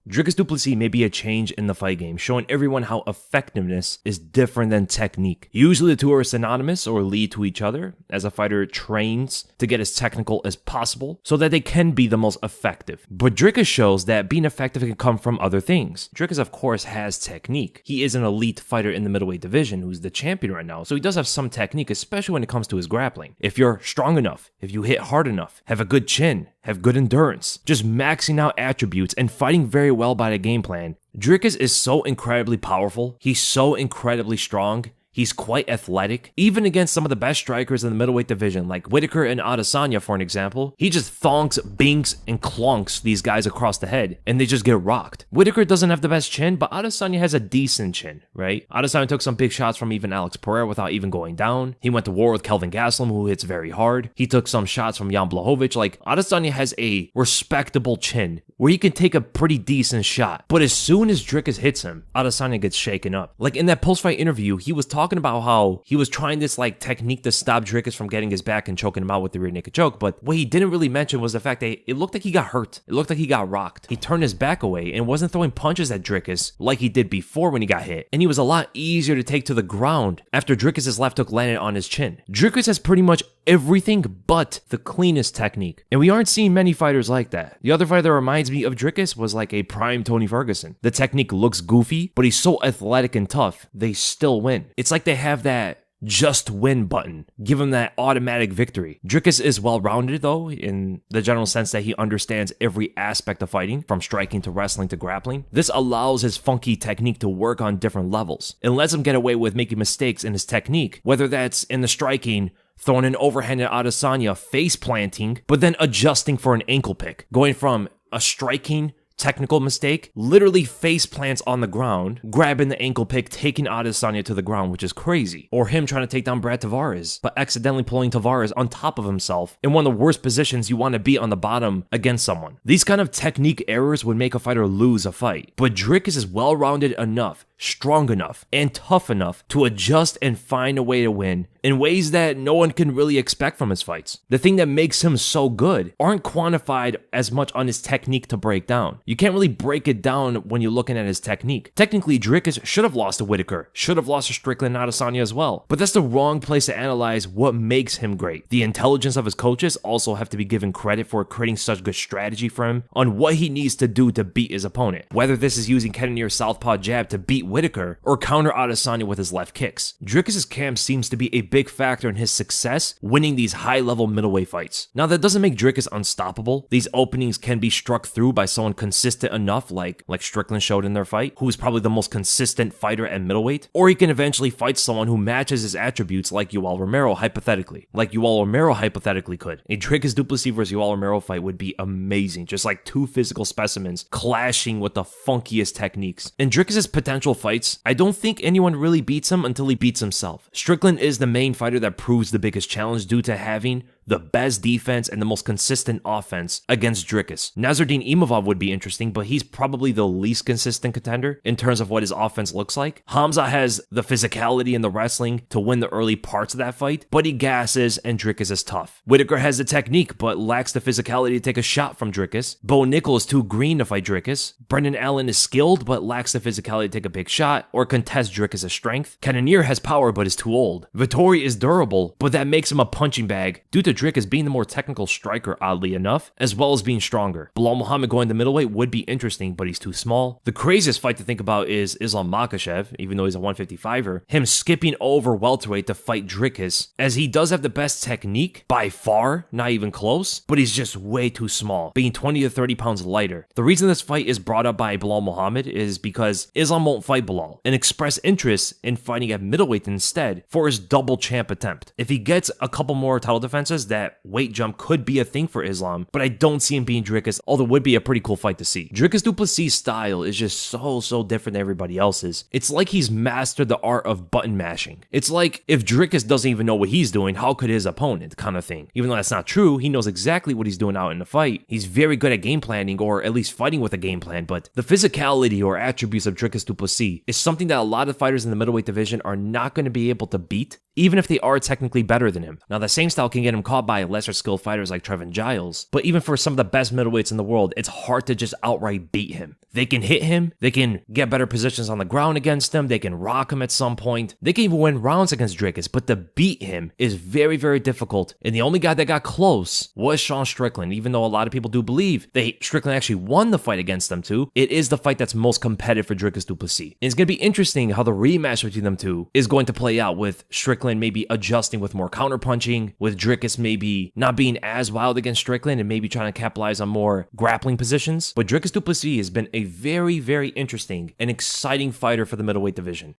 Dricus Du Plessis may be a change in the fight game, showing everyone how effectiveness is different than technique. Usually the two are synonymous or lead to each other as a fighter trains to get as technical as possible so that they can be the most effective. But Dricus shows that being effective can come from other things. Dricus, of course, has technique. He is an elite fighter in the middleweight division who's the champion right now, so he does have some technique, especially when it comes to his grappling. If you're strong enough, if you hit hard enough, have a good chin, have good endurance, just maxing out attributes and fighting very well by the game plan, Dricus is so incredibly powerful. He's so incredibly strong. He's quite athletic. Even against some of the best strikers in the middleweight division, like Whitaker and Adesanya, for an example, he just thonks, binks, and clonks these guys across the head, and they just get rocked. Whitaker doesn't have the best chin, but Adesanya has a decent chin, right? Adesanya took some big shots from even Alex Pereira without even going down. He went to war with Kelvin Gastelum, who hits very hard. He took some shots from Jan Blachowicz. Like, Adesanya has a respectable chin where he can take a pretty decent shot. But as soon as Dricus hits him, Adesanya gets shaken up. Like, in that post-fight interview, he was talking about how he was trying this like technique to stop Dricus from getting his back and choking him out with the rear naked choke, but what he didn't really mention was the fact that it looked like he got hurt. It looked like he got rocked. He turned his back away and wasn't throwing punches at Dricus like he did before when he got hit, and he was a lot easier to take to the ground after Dricus' left hook landed on his chin. Dricus has pretty much everything but the cleanest technique, and we aren't seeing many fighters like that. The other fighter that reminds me of Dricus was like a prime Tony Ferguson. The technique looks goofy, but he's so athletic and tough, they still win. It's like they have that just win button, give him that automatic victory. Dricus is well-rounded though, in the general sense that he understands every aspect of fighting, from striking to wrestling to grappling. This allows his funky technique to work on different levels. It lets him get away with making mistakes in his technique, whether that's in the striking, throwing an overhand at Adesanya, face planting, but then adjusting for an ankle pick, going from a striking technical mistake, literally face plants on the ground, grabbing the ankle pick, taking Adesanya to the ground, which is crazy. Or him trying to take down Brad Tavares, but accidentally pulling Tavares on top of himself in one of the worst positions you want to be on the bottom against someone. These kind of technique errors would make a fighter lose a fight, but Dricus is well-rounded enough, strong enough, and tough enough to adjust and find a way to win in ways that no one can really expect from his fights. The thing that makes him so good aren't quantified as much on his technique to break down. You can't really break it down when you're looking at his technique. Technically, Dricus should have lost to Whitaker, should have lost to Strickland and Adesanya as well, but that's the wrong place to analyze what makes him great. The intelligence of his coaches also have to be given credit for creating such good strategy for him on what he needs to do to beat his opponent. Whether this is using Cannonier's southpaw jab to beat Whitaker or counter Adesanya with his left kicks. Dricus' camp seems to be a big factor in his success winning these high-level middleweight fights. Now, that doesn't make Dricus unstoppable. These openings can be struck through by someone consistent enough, like Strickland showed in their fight, who is probably the most consistent fighter at middleweight, or he can eventually fight someone who matches his attributes like Yoel Romero hypothetically. Like Yoel Romero hypothetically could. A Dricus Du Plessis versus Yoel Romero fight would be amazing, just like two physical specimens clashing with the funkiest techniques. In Dricus' potential fights, I don't think anyone really beats him until he beats himself. Strickland is the main fighter that proves the biggest challenge due to having the best defense and the most consistent offense against Dricus. Nasruddin Imavov would be interesting, but he's probably the least consistent contender in terms of what his offense looks like. Hamza has the physicality and the wrestling to win the early parts of that fight, but he gasses and Dricus is tough. Whitaker has the technique, but lacks the physicality to take a shot from Dricus. Bo Nickel is too green to fight Dricus. Brendan Allen is skilled, but lacks the physicality to take a big shot or contest Dricus' strength. Cannonier has power, but is too old. Vettori is durable, but that makes him a punching bag due to Dricus being the more technical striker, oddly enough, as well as being stronger. Bilal Muhammad going to middleweight would be interesting, but he's too small. The craziest fight to think about is Islam Makhachev, even though he's a 155er, him skipping over welterweight to fight Dricus, as he does have the best technique, by far, not even close, but he's just way too small, being 20 to 30 pounds lighter. The reason this fight is brought up by Bilal Muhammad is because Islam won't fight Bilal, and express interest in fighting at middleweight instead for his double champ attempt. If he gets a couple more title defenses, that weight jump could be a thing for Islam, but I don't see him being Dricus, although it would be a pretty cool fight to see. Dricus Du Plessis' style is just so different than everybody else's. It's like he's mastered the art of button mashing. It's like if Dricus doesn't even know what he's doing, how could his opponent, kind of thing. Even though that's not true, he knows exactly what he's doing out in the fight. He's very good at game planning, or at least fighting with a game plan, but the physicality or attributes of Dricus Du Plessis is something that a lot of fighters in the middleweight division are not going to be able to beat even if they are technically better than him. Now, the same style can get him caught by lesser skilled fighters like Trevin Giles, but even for some of the best middleweights in the world, it's hard to just outright beat him. They can hit him, they can get better positions on the ground against him, they can rock him at some point, they can even win rounds against Dricus, but to beat him is very, very difficult. And the only guy that got close was Sean Strickland, even though a lot of people do believe that Strickland actually won the fight against them two. It is the fight that's most competitive for Dricus Du Plessis. And it's going to be interesting how the rematch between them two is going to play out, with Strickland maybe adjusting with more counterpunching, with Dricus maybe not being as wild against Strickland and maybe trying to capitalize on more grappling positions. But Dricus Du Plessis has been a very, very interesting and exciting fighter for the middleweight division.